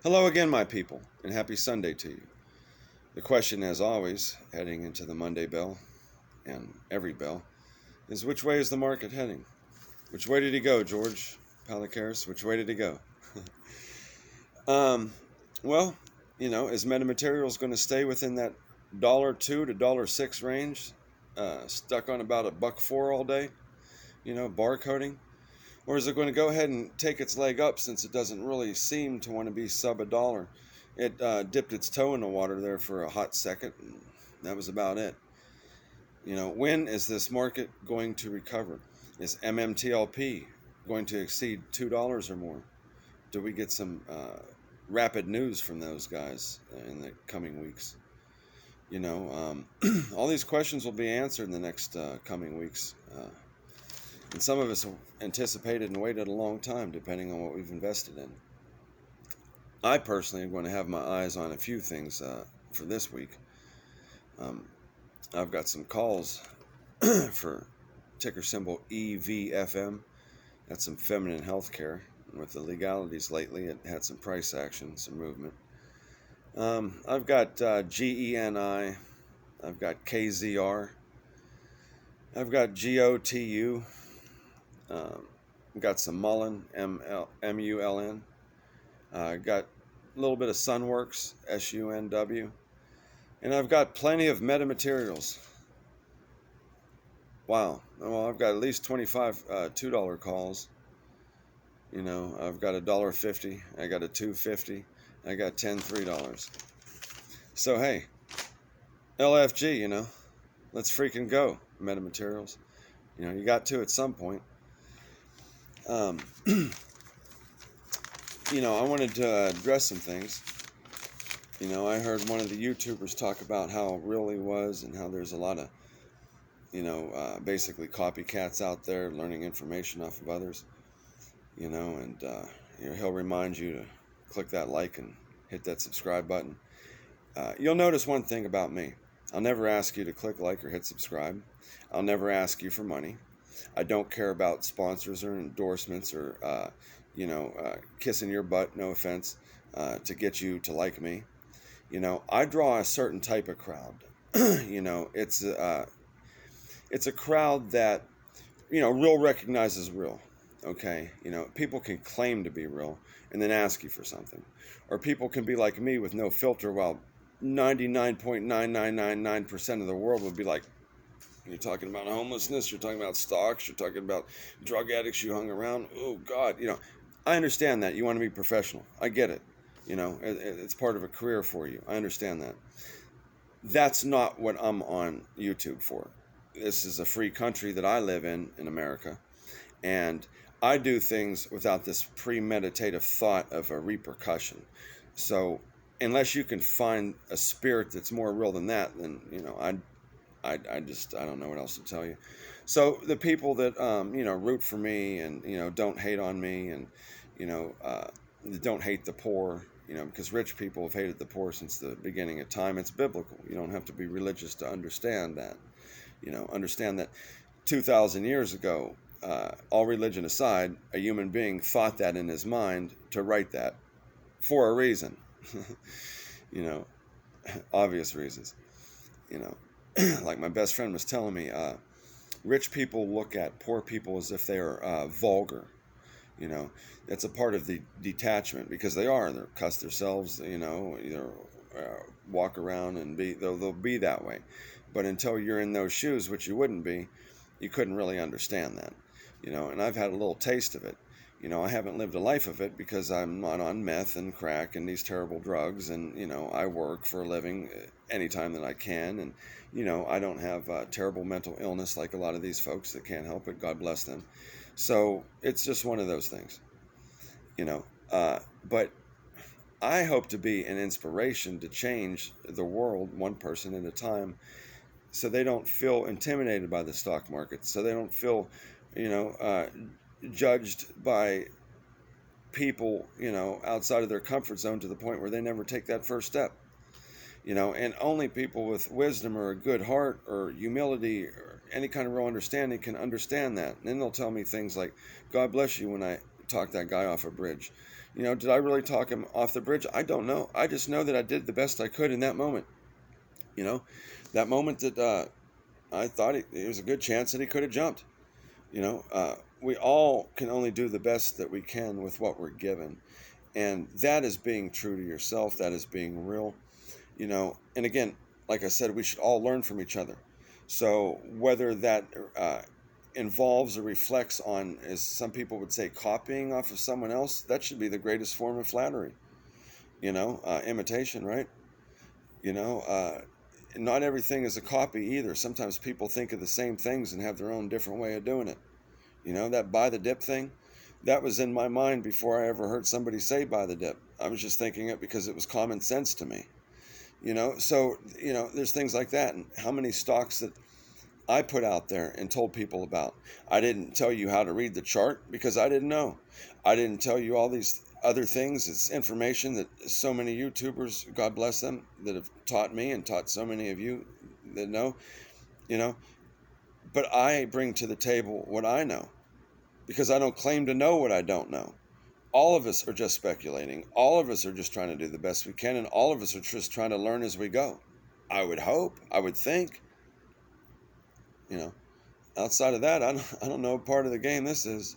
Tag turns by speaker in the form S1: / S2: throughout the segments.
S1: Hello again, my people, and happy Sunday to you. The question, as always, heading into the Monday bell and every bell, is which way is the market heading? Which way did he go, George Palicaris? Which way did he go? um, well, is metamaterials going to stay within that $2 to $6 range, stuck on about $1.04 all day? Barcoding. Or is it going to go ahead and take its leg up since it doesn't really seem to want to be sub a dollar? It dipped its toe in the water there for a hot second, and that was about it. When is this market going to recover? Is MMTLP going to exceed $2 or more? Do we get some rapid news from those guys in the coming weeks? All these questions will be answered in the next coming weeks. And some of us have anticipated and waited a long time, depending on what we've invested in. I personally am going to have my eyes on a few things for this week. I've got some calls for ticker symbol EVFM. That's some feminine health care. With the legalities lately, it had some price action, some movement. I've got GENI. I've got KZR. I've got GOTU. Got some Mullen, MULN. Got a little bit of Sunworks, SUNW. And I've got plenty of metamaterials. Wow. Well, I've got at least 25 $2 calls. I've got $1.50. I got a $2.50. I got 10 $3. So, hey, LFG, let's freaking go, metamaterials. You got to at some point. I wanted to address some things. I heard one of the YouTubers talk about how real he was and how there's a lot of, basically copycats out there learning information off of others, and he'll remind you to click that like and hit that subscribe button. You'll notice one thing about me. I'll never ask you to click like or hit subscribe. I'll never ask you for money. I don't care about sponsors or endorsements or, kissing your butt, no offense, to get you to like me. I draw a certain type of crowd. It's a crowd that, real recognizes real. Okay. People can claim to be real and then ask you for something. Or people can be like me with no filter while 99.9999% of the world would be like, you're talking about homelessness, you're talking about stocks, you're talking about drug addicts you hung around. Oh, God. I understand that. You want to be professional. I get it. It's part of a career for you. I understand that. That's not what I'm on YouTube for. This is a free country that I live in America. And I do things without this premeditative thought of a repercussion. So unless you can find a spirit that's more real than that, then, I don't know what else to tell you. So the people that, root for me and, don't hate on me and, don't hate the poor, because rich people have hated the poor since the beginning of time. It's biblical. You don't have to be religious to understand that. Understand that 2,000 years ago, all religion aside, a human being thought that in his mind to write that for a reason. Obvious reasons. Like my best friend was telling me, rich people look at poor people as if they are vulgar. That's a part of the detachment because they'll cuss themselves, either walk around and they'll be that way. But until you're in those shoes, which you wouldn't be, you couldn't really understand that, and I've had a little taste of it. I haven't lived a life of it because I'm not on meth and crack and these terrible drugs. And, I work for a living anytime that I can. And, I don't have terrible mental illness like a lot of these folks that can't help it. God bless them. So it's just one of those things, but I hope to be an inspiration to change the world one person at a time so they don't feel intimidated by the stock market. So they don't feel, judged by people, outside of their comfort zone to the point where they never take that first step, and only people with wisdom or a good heart or humility or any kind of real understanding can understand that. And then they'll tell me things like, God bless you when I talk that guy off a bridge. Did I really talk him off the bridge? I don't know. I just know that I did the best I could in that moment. You know, that moment that I thought it was a good chance that he could have jumped. We all can only do the best that we can with what we're given. And that is being true to yourself. That is being real. And again, like I said, we should all learn from each other. So whether that involves or reflects on, as some people would say, copying off of someone else, that should be the greatest form of flattery. Imitation, right? You know, not everything is a copy either. Sometimes people think of the same things and have their own different way of doing it. That buy the dip thing, that was in my mind before I ever heard somebody say buy the dip. I was just thinking it because it was common sense to me. So there's things like that. And how many stocks that I put out there and told people about. I didn't tell you how to read the chart because I didn't know. I didn't tell you all these other things. It's information that so many YouTubers, God bless them, that have taught me and taught so many of you that know, you know. But I bring to the table what I know because I don't claim to know what I don't know. All of us are just speculating. All of us are just trying to do the best we can, and all of us are just trying to learn as we go. I would hope, I would think. Outside of that, I don't know what part of the game this is.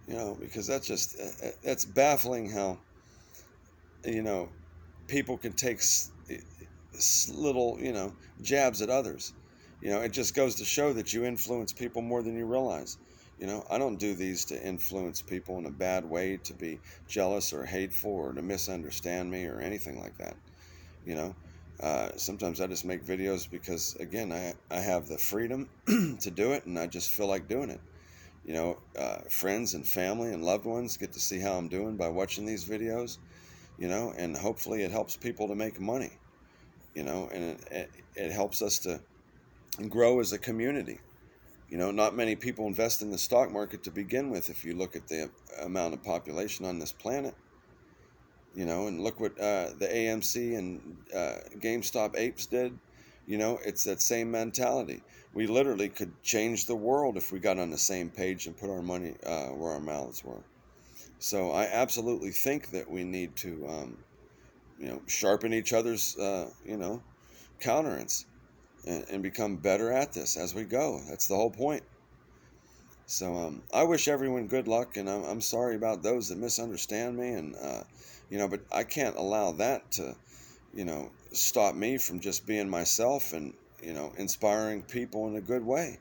S1: Because that's baffling how, people can take little, jabs at others. It just goes to show that you influence people more than you realize. I don't do these to influence people in a bad way, to be jealous or hateful or to misunderstand me or anything like that. Sometimes I just make videos because, again, I have the freedom to do it, and I just feel like doing it. Friends and family and loved ones get to see how I'm doing by watching these videos, and hopefully it helps people to make money, and it helps us to grow as a community. Not many people invest in the stock market to begin with if you look at the amount of population on this planet. And look what the AMC and GameStop apes did. It's that same mentality. We literally could change the world if we got on the same page and put our money where our mouths were. So I absolutely think that we need to, sharpen each other's, countenance and become better at this as we go. That's the whole point. So I wish everyone good luck, and I'm sorry about those that misunderstand me, and but I can't allow that to, stop me from just being myself and inspiring people in a good way.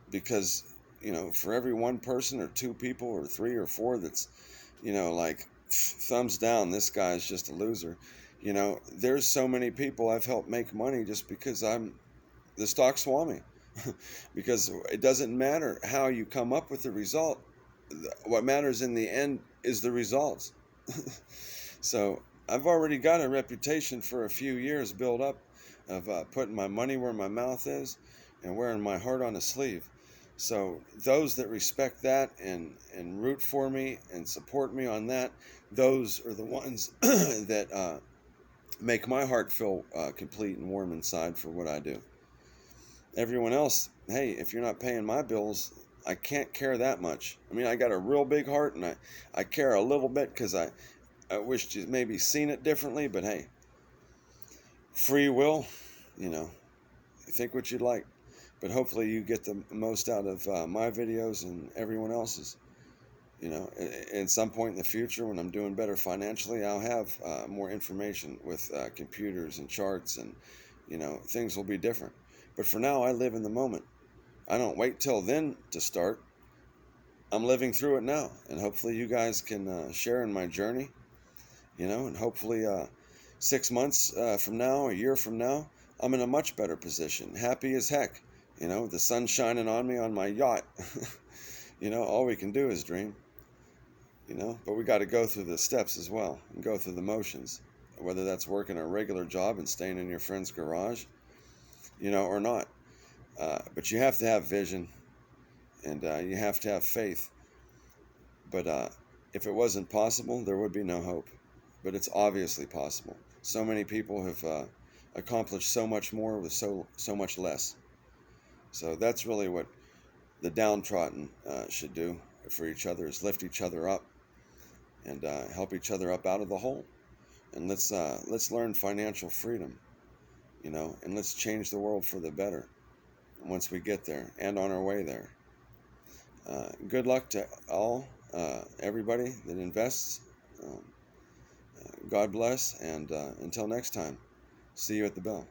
S1: Because for every one person or two people or three or four that's like thumbs down, this guy's just a loser. There's so many people I've helped make money just because I'm the stock swami. Because it doesn't matter how you come up with the result. What matters in the end is the results. So I've already got a reputation for a few years built up of putting my money where my mouth is and wearing my heart on a sleeve. So those that respect that and root for me and support me on that, those are the ones that make my heart feel complete and warm inside for what I do. Everyone else, hey, if you're not paying my bills, I can't care that much. I mean, I got a real big heart, and I care a little bit because I wish you'd maybe seen it differently, but hey, free will, you think what you'd like. But hopefully you get the most out of my videos and everyone else's. At some point in the future when I'm doing better financially, I'll have more information with computers and charts, and, things will be different. But for now, I live in the moment. I don't wait till then to start. I'm living through it now. And hopefully you guys can share in my journey, and hopefully 6 months from now, a year from now, I'm in a much better position. Happy as heck. The sun shining on me on my yacht. All we can do is dream. But we got to go through the steps as well and go through the motions. Whether that's working a regular job and staying in your friend's garage, or not. But you have to have vision, and you have to have faith. But if it wasn't possible, there would be no hope. But it's obviously possible. So many people have accomplished so much more with so much less. So that's really what the downtrodden should do for each other, is lift each other up. and help each other up out of the hole. And let's learn financial freedom, and let's change the world for the better once we get there and on our way there. Good luck to everybody that invests. God bless, and until next time, see you at the bell.